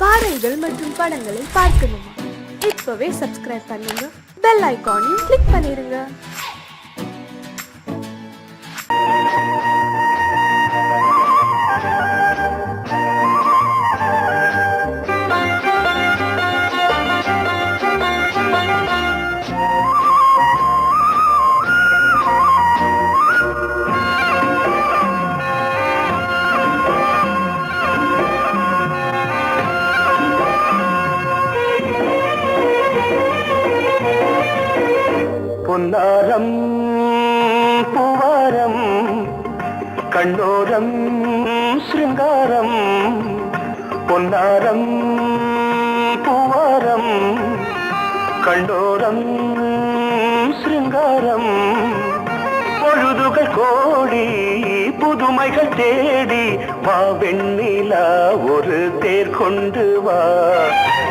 பாடல்கள் மற்றும் படங்களை பார்க்கணுமா? இப்பவே சப்ஸ்கிரைப் பண்ணுங்க, பெல் ஐகானையும் கிளிக் பண்ணிருங்க. பொன்னாரம் பூவாரம் கண்ணோரம் சிருங்காரம், பொன்னாரம் பூவாரம் கண்ணோரம் சிருங்காரம், பொழுதுகள் கோடி புதுமைகள் தேடி வா வெண்ணிலா ஒரு தேர் கொண்டு வா,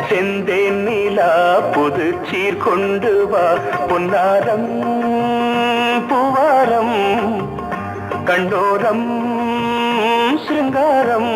செந்தேன் நிலா புது சீர் கொண்டு வா, பொன்னாரம் பூவாரம் கண்டோரம் சிருங்காரம்.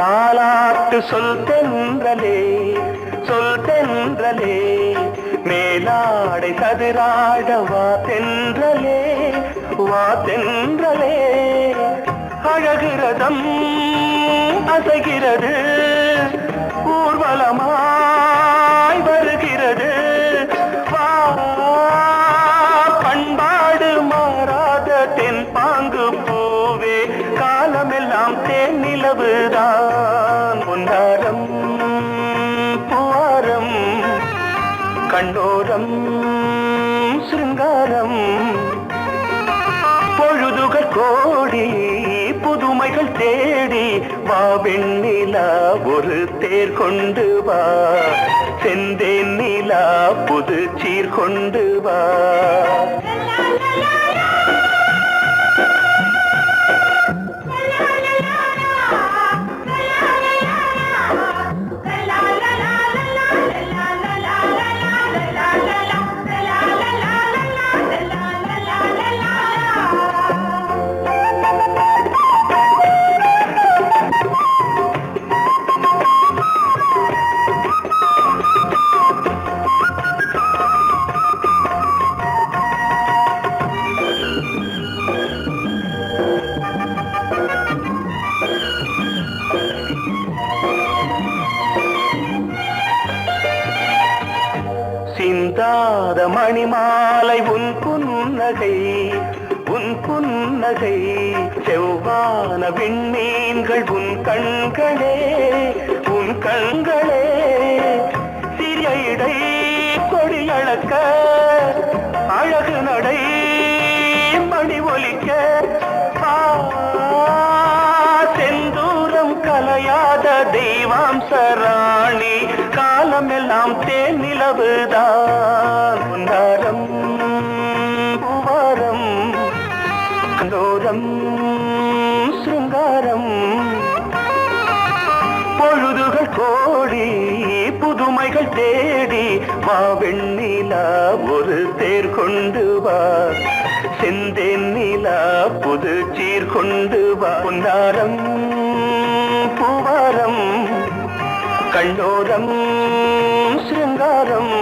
தாலாட்டு சொல் தென்றலே, சொல் தென்றலே, மேலாடை சதுராட வா தென்றலே, வா தென்றலே, அழகிறதம் அசைகிறது ஊர்வலமாய் வருகிறது, வா பண்பாடு மாறாத தென் பாங்கு பூவே, காலமெல்லாம் தேன் நிலவுதான், பொன்னாரம் பூவாரம் கண்ணோரம் சிருங்காரம், பொழுதுகள் கோடி புதுமைகள் தேடி வா வெண்ணிலா ஒரு தேர் கொண்டு வா, செந்தேன் நிலா புது சீர் கொண்டு வா. சிந்தாத மணிமாலை உன் புன்னகை, உன் புன்னகை, செவ்வான விண்மீன்கள் உன் கண்களே, உன் கண்களே, சிறிய இடை கொடியளக்க அழகு நடை மணி ஒலிக்க, செந்தூரம் கலையாத தெய்வாம்சராணி, காலமெல்லாம் தேன் நிலவுதான், பொன்னாரம் பூவாரம் கண்டோரம் சிருங்காரம், பொழுதுகள் கோடி புதுமைகள் தேடி வா வெண்ணிலா ஒரு தேர் கொண்டு வா, செந்தேன் நிலா புது சீர் கொண்டு வா, பொன்னாரம் பூவாரம் கண்டோரம் சிருங்காரம்.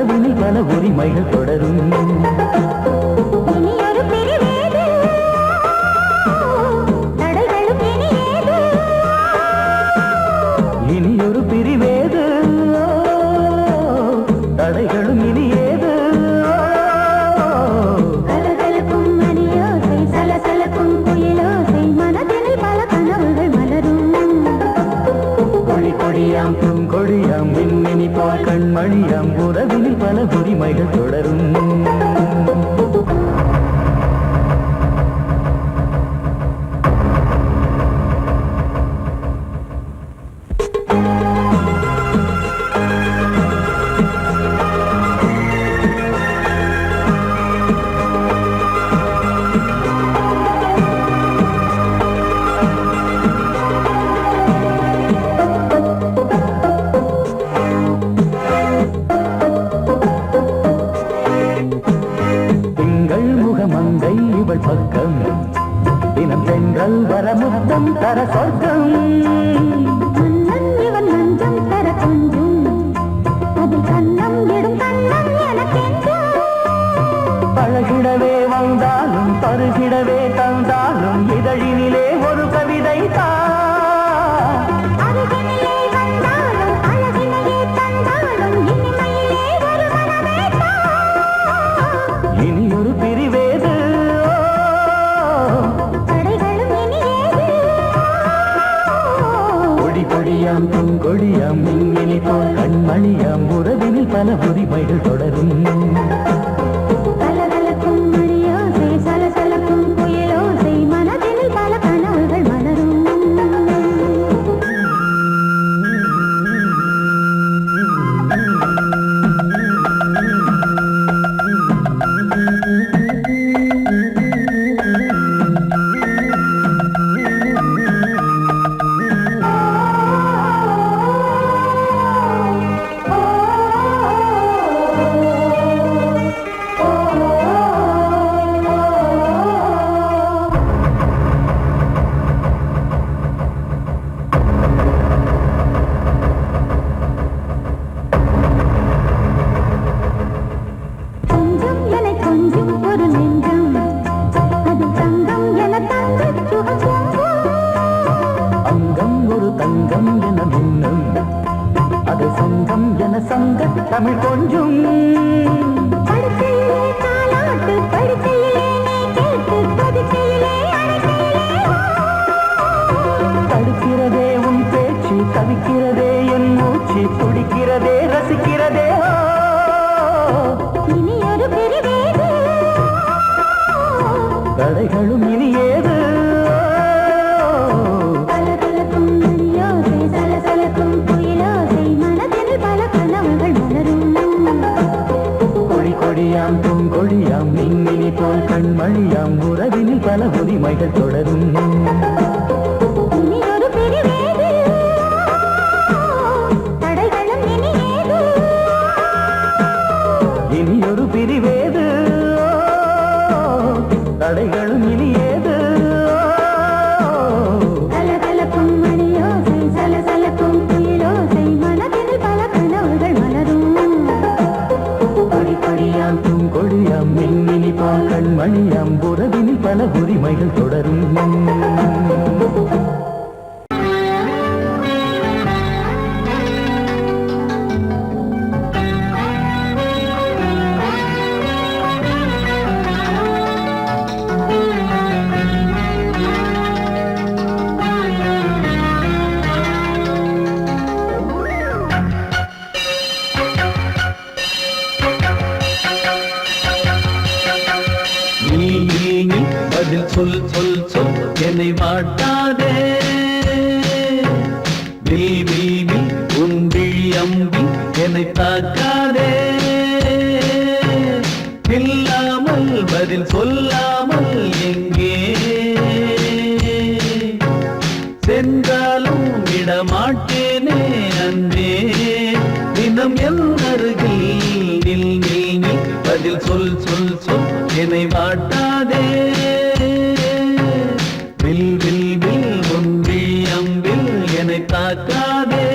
உறவினில் பல உரிமைகள் தொடரும். இனியொரு பிரிவேது, தடைகளும் இனியேது. இனியொரு பிரிவேது, தடைகளும் இனியேது. கலகலக்கும் மணியோசை, சலசலக்கும் குயிலோசை, மனதினில் பல கனவுகள் மலரும். கொடி கொடியாம் பூங்கொடியாம் மின்மினி போல் கண்மணியாம் உறவினில் பல உரிமைகள் தொடரும். முகமங்கை இவள் பக்கம் தினம் சென்றல் வரமுத்தம் தர சொர்க்கம். மன்னன் இவன் நஞ்சம் தர கொஞ்சும், அதில் கண்ணம் இடும் கண்ணம் எனக்கென்றும். பழகிடவே வந்தாலும் பருகிடவே தந்தாலும் இதழினிலே ஒரு கவிதை அருகினிலே வந்தாலும் அழகினையே தந்தாலும் இனிமையிலே ஒரு மனமே இனியொரு பிரிவேது, தடைகளும் இனியேது. கொடி கொடியாம் பூங்கொடியாம் மின்மினி போல் கண்மணியாம் உறவினில் பல உரிமைகள் தொடரும். கலகலக்கும் மணியோசை, சலசலக்கும் குயிலோசை, மனதினில் பல கனவுகள் மலரும். கொஞ்சம் என கொஞ்சம் ஒரு நெஞ்சம், அது தங்கம் என தங்கச் சுகம் பொங்கும். அங்கம் ஒரு தங்கம் என மின்னும், அது சங்கம் என சங்க தமிழ் கொஞ்சும். படுக்கையிலே தாலாட்டு, படுக்கையிலே நீ கேட்டு, படுக்கையிலே அழைக்கையிலே தடுக்கிறதே உன் பேச்சு, தவிக்கிறதே என் மூச்சு, துடிக்கிறதே ரசிக்கிறதே. இனியொரு பிரிவேது, தடைகளும் இனியேது. கலகலக்கும் மணியோசை, சலசலக்கும் குயிலோசை, மனதினில் பல கனவுகள் மலரும். கொடி கொடியாம் பூங்கொடியாம் மின்மினி போல் கண்மணியாம் உறவினில் பல உரிமைகள் தொடரும். இனியொரு பிரிவேது, தடைகளும் இனியேது. இனியொரு பிரிவேது, தடைகளும் இனியேது. கலகலக்கும் மணியோசை, சலசலக்கும் குயிலோசை, மனதினில் பல கனவுகள் மலரும். கொடி கொடியாம் பூங்கொடியாம் மின்மினி போல் கண்மணியாம் உறவினில் பல உரிமைகள் தொடரும். நீ பதில் சொல் சொல் சொல் என்னை வாட்டாதே. நீ உன் விழி அம்பி என்னை தாக்காதே. இல்லாமல் பதில் சொல்லாமல் எங்கே சென்றாலும் விடமாட்டேனே அன்பே. தினம் என் அருகில் நில் நில் நில் பதில் சொல் சொல் சொல் என்னை வாட்டாதே. வில் வில் வில் உன் விழி அம்பில் என்னை தாக்காதே.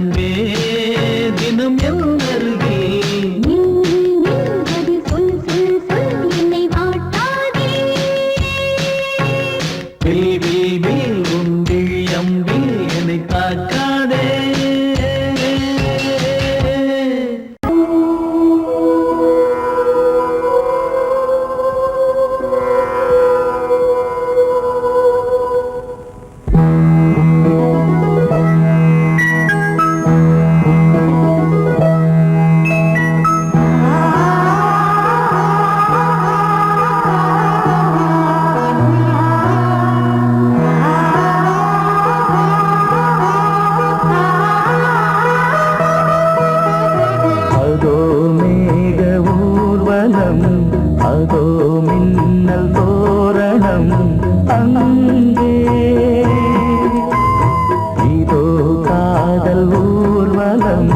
அன்பே தினம் என் அருகில் நின்றது சொல் சொல் சொல் என்னை வாட்டாதே வில் வில் வில் உன் விழியம்பில் என்னை தாக்காதே அதோ மேக ஊர்வலம் அதோ மின்னல் தோரணம் அங்கே இதோ காதல் ஊர்வலம்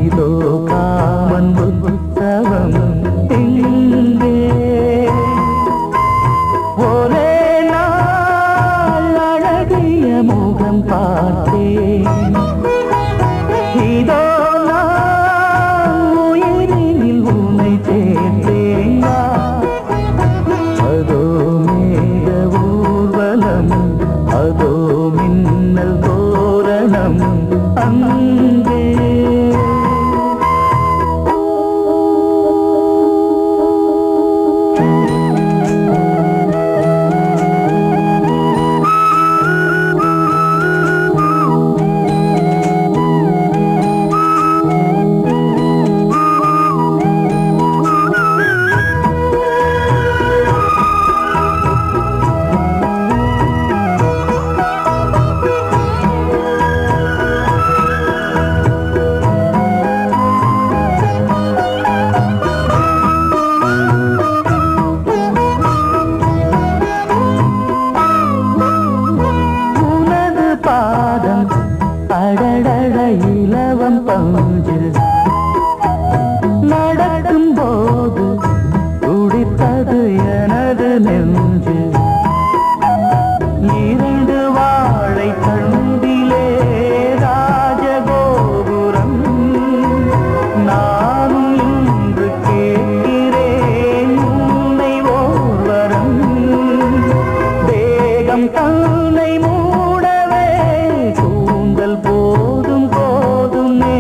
இதோ காமன் உற்சவம் இங்கே ஒரே நாள் அழகிய முகம் பார்த்தேன் இதோ நான் உயிரினில் உன்னை சேர்த்தேன் அதோ மேக ஊர்வலம் அதோ மின்னல் தோரணம் அங்கே உனது பாதம் அடடட இலவம் பஞ்சு நடக்கும் போது துடித்தது எனது நெஞ்சு இரண்டு வாழை தண்டிலே ராஜகோபுரம் நானும் இன்று கேட்கிறேன் உன்னை ஓர்வரம் தேகம் தன்னை மூடவே கூந்தல் போதும் போதுமே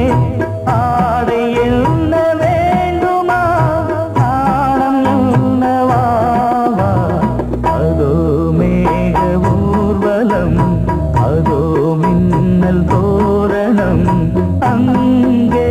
ஆடை என்ன வேண்டுமா நாணம் என்னவா அதோ மேக ஊர்வலம் அதோ மின்னல் தோரணம் அங்கே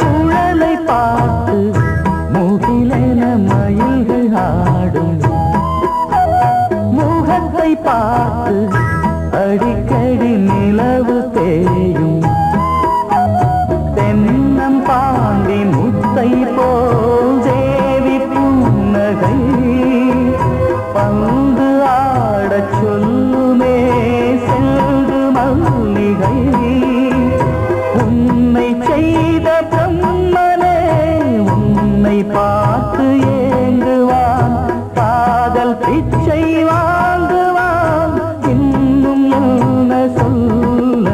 சுழலை பார்த்து முகிலென மயில்கள் ஆடும் முகத்தை பார்த்து அடிக்கடி நிலவு தேயும் தென்னம் பாண்டி முத்தை போல் தேவி புன்னகை பந்து ஆடச் சொல்லுமே செல்கு மல்லிகை உன்னை செய்த பிரம்மனே உன்னை பார்த்து ஏங்குவான் காதல் பிச்சை வாங்குவான் இன்னும் என்ன சொல்ல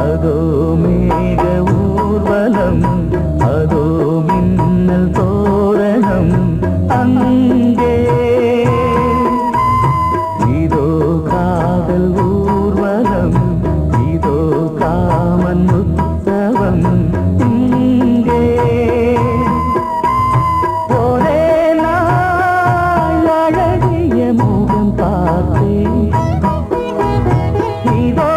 அதோ மேக ஊர்வலம் அதோ மின்னல் தோரணம் அங்கே இதோ காதல் ஊர்வலம் இதோ காமன் உற்சவம் இங்கே ஒரே நாள் அழகிய முகம் பார்த்தேன் இதோ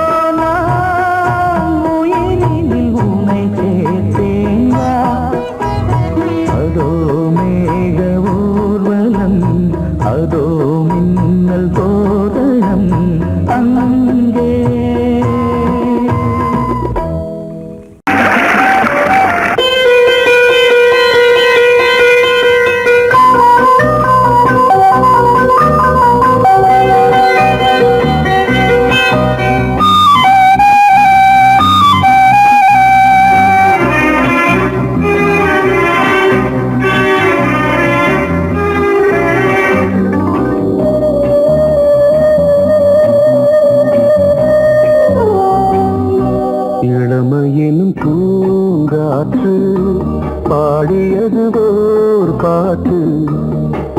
பாடியது ஓர் பாட்டு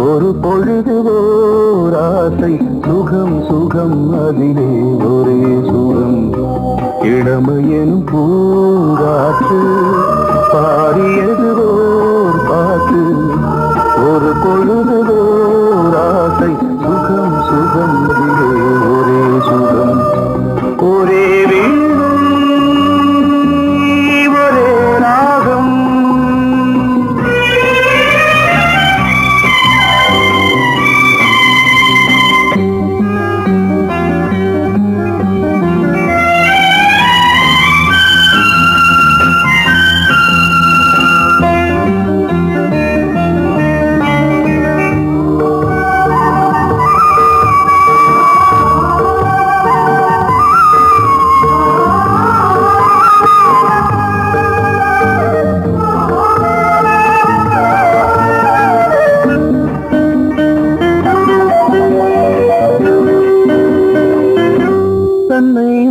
ஒரு பொழுது ஓர் ஆசை சுகம் சுகம் அதிலே ஒரே சுகம் இளமையெனும் பூங்காற்று பாடியது ஓர் பாட்டு ஒரு பொழுது ஓர் ஆசை சுகம் சுகம் அதிலே ஒரே சுகம் ஒரே வீணை ஒரே ராகம்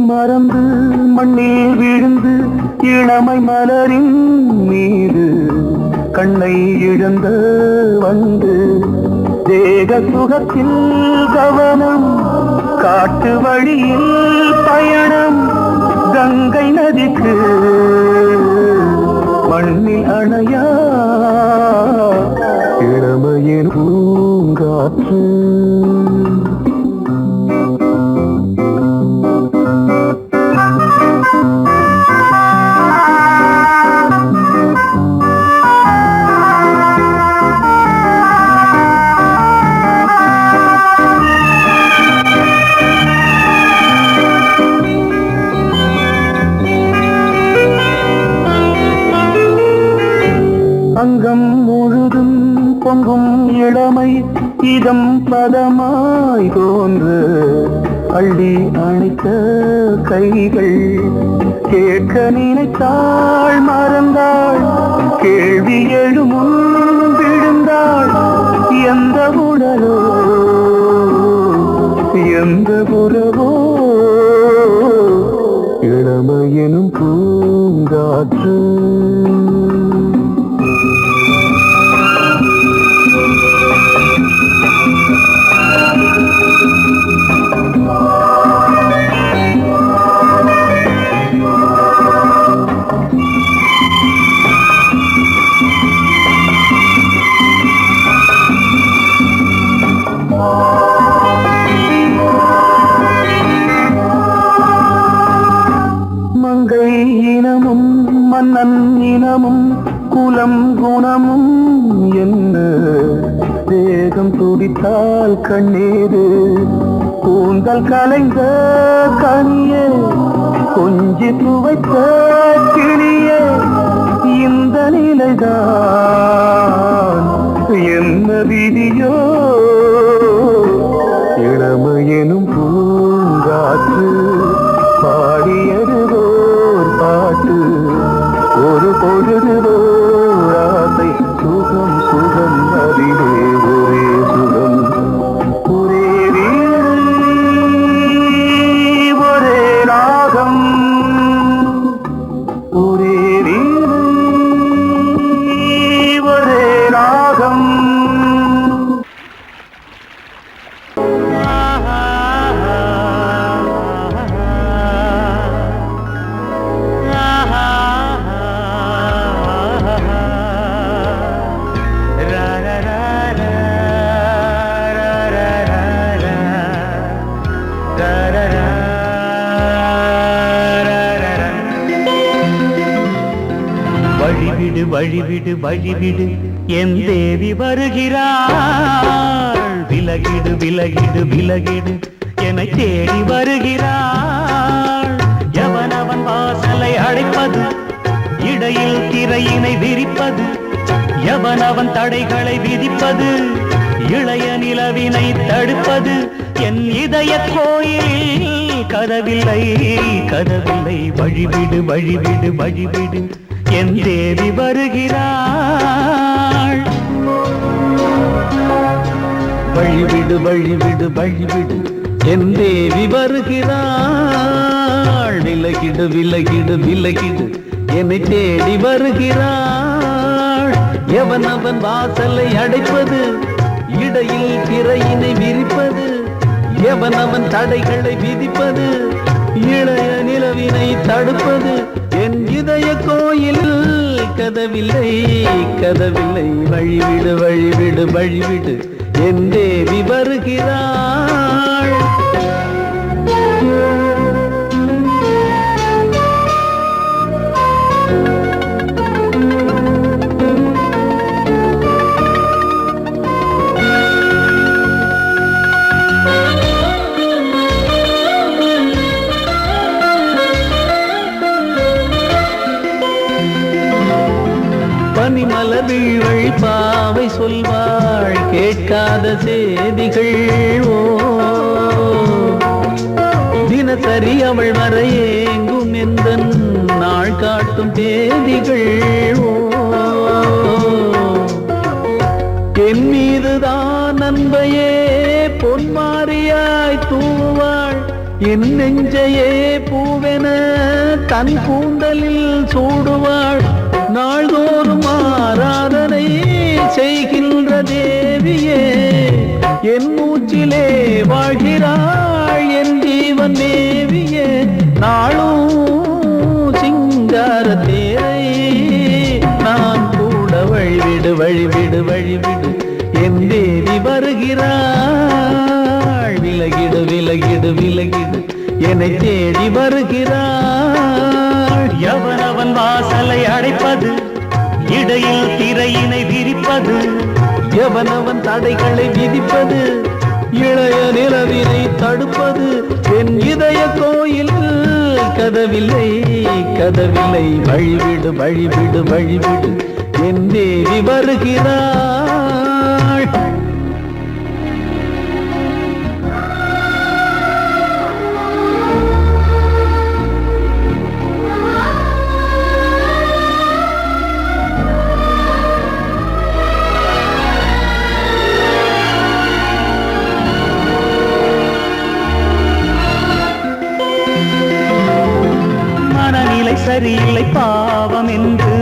மறந்து மண்ணில் விழுந்து இளமை மலரின் மீது கண்ணை இழந்த வந்து தேக சுகத்தில் கவனம் காட்டு வழியில் பயணம் கங்கை நதிக்கு மண்ணில் அணையா இளமையின் பூங்காற்று அங்கம் முழுதும் பொங்கும் இளமை இதம் பதமாய் தோன்று அள்ளி அணைத்த கைகள் கேட்க நினைத்தாள் மறந்தாள் கேள்வி எழுமுன் விழுந்தாள் எந்த உடலோ எந்த புறவோ இளமையெனும் பூங்காற்று மங்கை இனமும் மன்னன் இனமும் குலம் குணமும் என்ன தேகம் துடித்தால் கண்ணீரு கூந்தல் கலைந்த கனியே கொஞ்சி துவைத்த கிளியே இந்த நிலைதான் என்ன விதியோ இளமையெனும் பூங்காற்று பாடியது ஓர் பாட்டு ஒரு பொழுது ஓர் ஆசை சுகம் சுகம் அதிலே ஒரே சுகம் ஒரே வீணை ஒரே ராகம் ஒரே வீணை ஒரே ராகம் வழிவிடு வழிவிடு வழிவிடு என் தேவி வருகிறாள் விலகிடு விலகிடு விலகிடு என்னை தேடி வருகிறாள் எவனவன் வாசலை அடைப்பது இடையில் திரையினை விரிப்பது எவனவன் தடைகளை விதிப்பது இளைய நிலவினை தடுப்பது என் இதய கோயிலில் கதவில்லை கதவில்லை வழிவிடு வழிவிடு வழிவிடு என் தேவி வருகிறாள் வழிவிடு வழிவிடு வழிவிடு என் தேவி வருகிறாள் விலகிடு விலகிடு விலகிடு என்னை தேடி வருகிறாள் எவன் அவன் வாசலை அடைப்பது, இடையில் திரையினை விரிப்பது, எவன் அவன் தடைகளை விதிப்பது, இளைய நிலவினை தடுப்பது. என் இதய கோயில் கதவில்லை கதவில்லை, வழிவிடு வழிவிடு வழிவிடு, என் தேவி வருகிறாள். பனிமலர் வீழ்வழி பாவை சொல்வாள் கேட்காத செய்திகள். ஓ தினசரி அவள் வர ஏங்கும் எந்த நாள் காட்டும் தேதிகள். ஓ என் மீதுதான் அன்பையே பொன்மாரியாய் தூவாள், என் நெஞ்சையே பூவென தன் கூந்தலில் சூடுவாள். நாள்தோறும் ஆராதனை செய்கின்ற தேவியே, என் மூச்சிலே வாழ்கிறாள் என் ஜீவன் தேவியே. நாளும் சிங்கார தேரை நான் கூட வழிவிடு வழிவிடு வழிவிடு, என் தேவி வருகிறாள். விலகிடு விலகிடு விலகிடு, என்னை தேடி வருகிறாள். எவனவன் வாசலை அடைப்பது, இடையில் திரையினை விரிப்பது, எவனவன் தடைகளை விதிப்பது, இளைய நிலவினை தடுப்பது. என் இதய கோயில் கதவில்லை கதவில்லை, வழிவிடு வழிவிடு வழிவிடு, என் தேவி வருகிறாள். சரியில்லை பாவம் என்று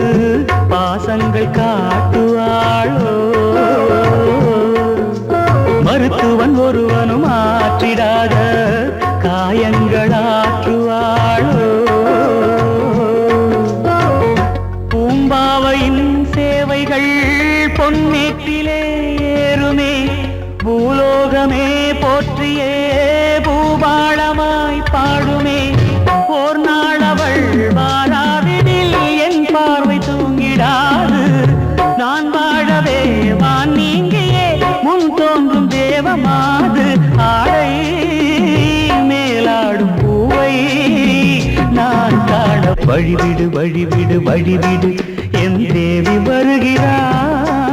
பாசங்கள் காட்டுவாளோ, மருத்துவன் ஒருவனும் ஆற்றிடாத காயங்களாற்றுவாளோ. பூம்பாவையின் சேவைகள் பொன்னேற்றிலே ஏறுமே, பூலோகமே போற்றியே பூபாளமாய் பாடுமே. ஓர் நாள் அவள் வாராவிடில் என் பார்வை தூங்கிடாது, நான் வாழவே வான் நீங்கியே முன் தோன்றும் தேவமாது. ஆடை மேலாடும் பூவை நான் காண வழிவிடு வழிவிடு வழிவிடு, என் தேவி வருகிறாள்.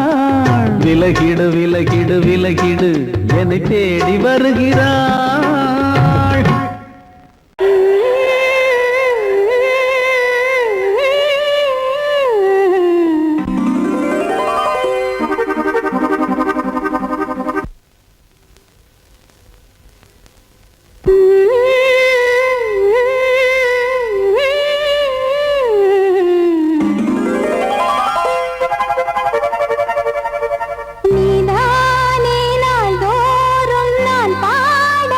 விலகிடு விலகிடு விலகிடு, என்னை தேடி வருகிறாள். நீதானே நாள்தோறும் நான் பாட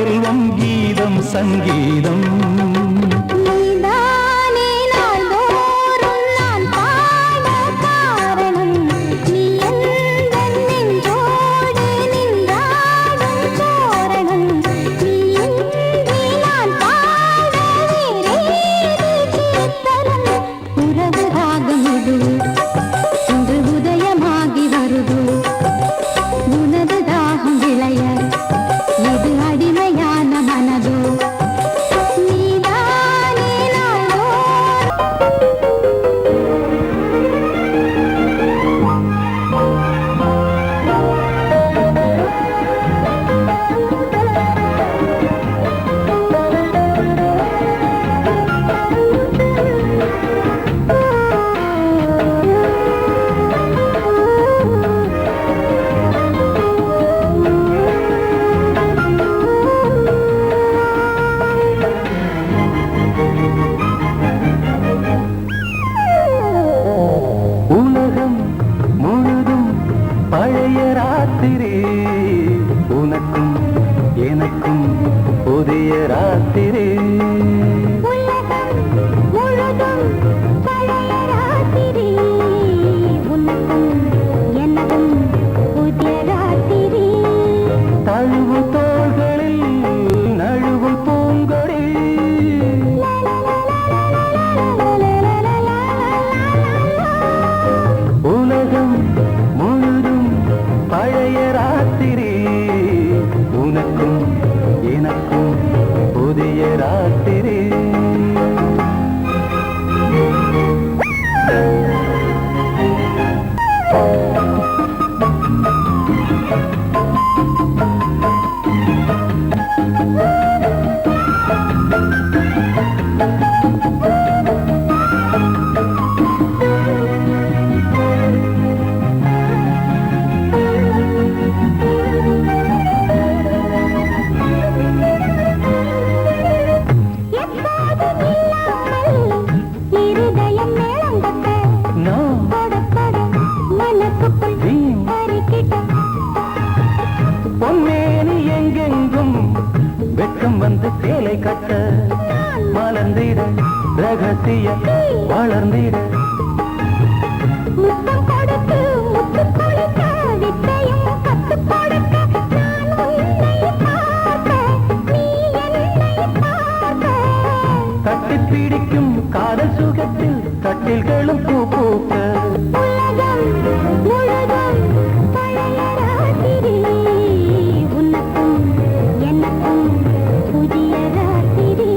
செல்வம் கீதம் சங்கீதம் நீதானே நாள்தோறும் நான் பாட காரணம் நீ எந்தன் நெஞ்சோடு நின்றாடும் தோரணம் நீ இன்றி நான் பாட வேறேது கீர்த்தனம் உறவு ராகம் இது இன்று உதயமாகி வருது உனது தாகம் விளைய இது அடிமையான மனதோ நீதானே உலகம் முழுதும் பழைய ராத்திரி உனக்கும் எனக்கும் புதிய ராத்திரி உலகம் முழுதும் பழைய ராத்திரி உனக்கும் எனக்கும் புதிய ராத்திரி தழுவு தோள்களில் நழுவு பூங்கொடி உலகம் முழுதும் பழைய ராத்திரி உனக்கும் எனக்கும் புதிய ராத்திரி இருதயம் மேளங்கட்ட நான் படப்பட மனசுக்குள் வீண் அறிக்கிட்ட பொன்னேனி எங்கெங்கும் வெட்கம் வந்து சேலை கட்ட மலர்ந்திட ரகசிய வளர்ந்திட முத்தம் கொடுத்து முத்து கொடுக்க வித்தையும் கத்து கொடுக்க நான் உன்னை பார்க்க நீ என்னை பார்க்க கட்டி பிடிக்கும் காதல் சுகத்தில் கட்டில்களும் பூ பூக்க உலகம் முழுதும் பழைய ராத்திரி உனக்கும் எனக்கும் புதிய ராத்திரி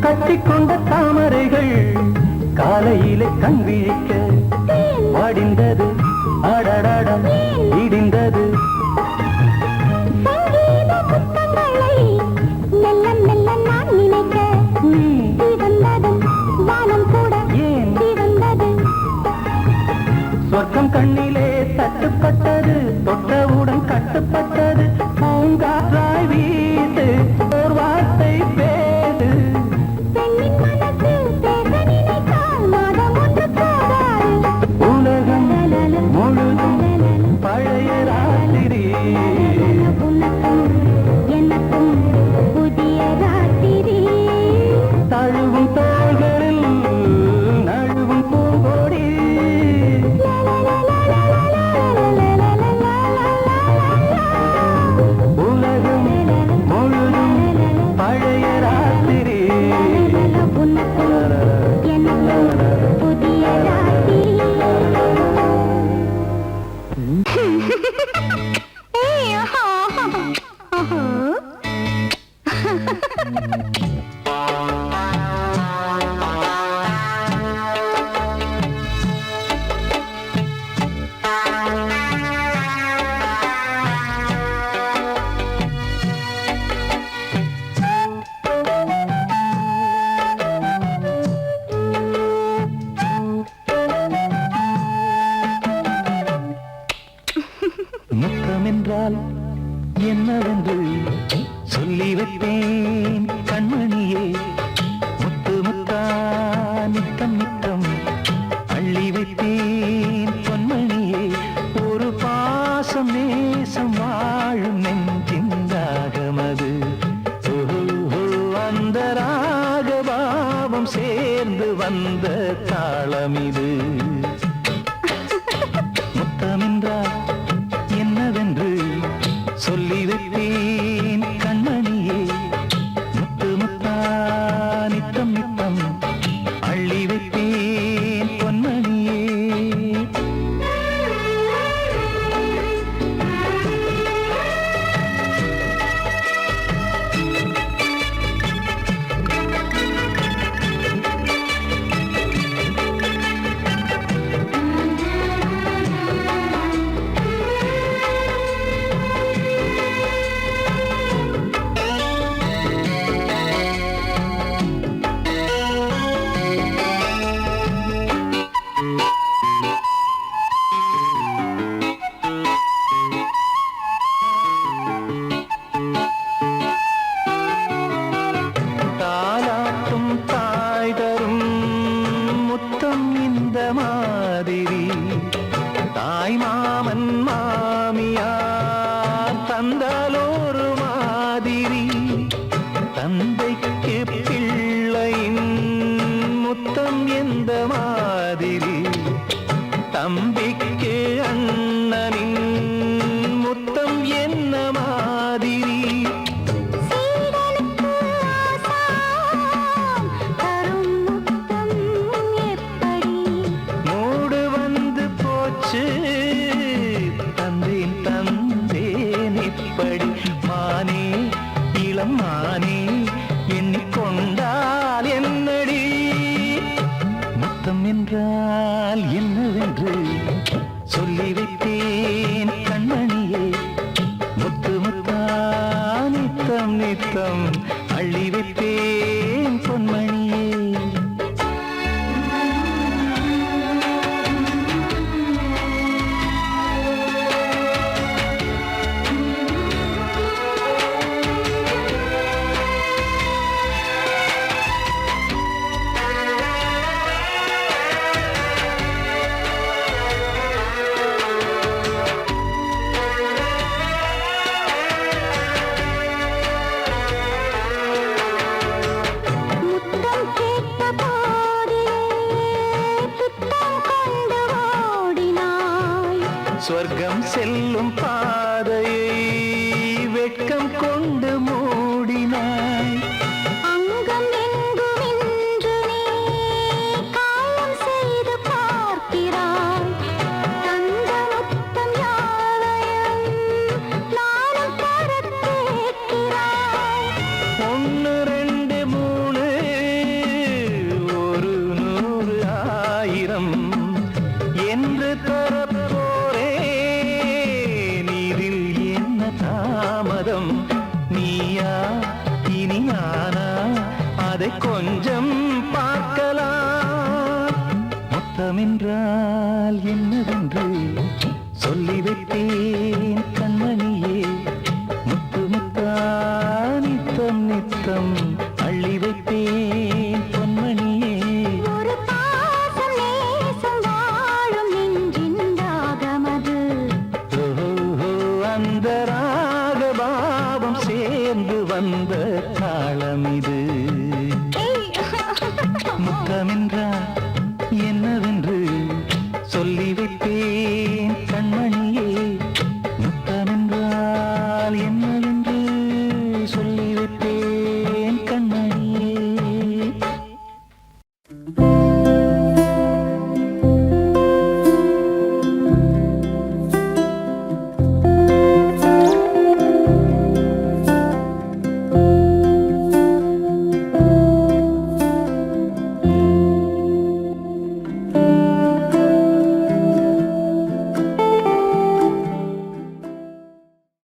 கட்டிக்கொண்ட தாமரைகள் காலையிலே கண் விழிக்க வாடிந்தது அடடடம் இடிந்தது சங்கீத புத்தங்களை மெல்ல மெல்ல நான் நினைக்க நீ சிவந்ததும் வானம் கூட ஏன் சிவந்தது சொர்க்கம் கண்ணிலே தட்டுப்பட்டது தொட்டவுடன் கட்டுப்பட்டது பூங்காற்றாய் வீசு ஓர் வார்த்தை பேசு பெண்ணின் மனசு பேச நினைத்தால் மாதம் ஒன்று போகாது உலகம் முழுதும் பழைய ராத்திரி உனக்கும் எனக்கும் புதிய ராத்திரி தழுவும் தோள்களில் நழுவும் பூங்கொடி உலகம் முழுதும் பழைய ராத்திரி உனக்கும் எனக்கும் புதிய ராத்திரி ஏய், ஆஹா, ஆஹா. முத்தம் என்றால் என்னவென்று சொல்லி வைப்பேன் கண்மணியே. முத்து முத்தா நித்தம் நித்தம் அள்ளி வைப்பேன் பொன்மணியே. ஒரு பாசம் நேசம் வாழும் நெஞ்சின் ராகமது. அந்த ராகபாவம் சேர்ந்து வந்த தாளமிது. முத்தமென்றால் என்னவென்று சொல்லி வைப்பேன் கண்மணியே. முத்து முத்தா நித்தம் நித்தம் அள்ளி வைப்பேன் பொன்மணியே. தாலாட்டும் தாய் தரும் முத்தம் இந்த மாதிரி. தாய் மாமன் மாமியார் தந்தாலோரு மாதிரி. தந்தைக்கு பிள்ளையின் முத்தம் எந்த மாதிரி. தம்பிக்கு அண்ணனின் முத்தம் என்ன மாதிரி. சீடனுக்கு ஆசான் தரும் முத்தம் எப்படி. மூடு வந்து போச்சு தந்தேன் தந்தேன் இப்படி. மானே இளம் மானே எண்ணிக்கொண்டால் என்னடி. முத்தம் என்றால் என்னவென்று சொல்லி வைத்தேன் கண்மணியே. முத்து முத்தா நித்தம் நித்தம் அள்ளி வைத்தேன் பொன்மணியே. முத்தம் கேட்ட போதிலே துத்தம் கொண்டு ஓடினாய். சொர்க்கம் செல்லும் பாதையை வெட்கம் கொண்டு மூடினாய். அங்கம் எங்கும் இன்று நீ காயம் செய்து பார்க்கிறாய். தந்த முத்தம் யாவையும் நானும் தரக் கேட்கிறாய். 1 2 3 ஒரு 100 1000 என்று தரப்போரேன். இதில் என்ன தாமதம். நீயா இனி நானா அதை கொஞ்சம் பார்க்கலாம். முத்தமென்றால் என்னவென்று சொல்லி வைத்தேன் கண்மணியே. முத்து முத்தா நித்தம் நித்தம் அள்ளி வைப்பேன் பொன்மணியே. ஒரு பாசம் நேசம் வாழும் நெஞ்சின் ராகமது. ஓஹோ, அந்த ராகபாவம் சேர்ந்து வந்த தாளமிது. முத்தமென்றால் என்னவென்று சொல்லி வைப்பேன்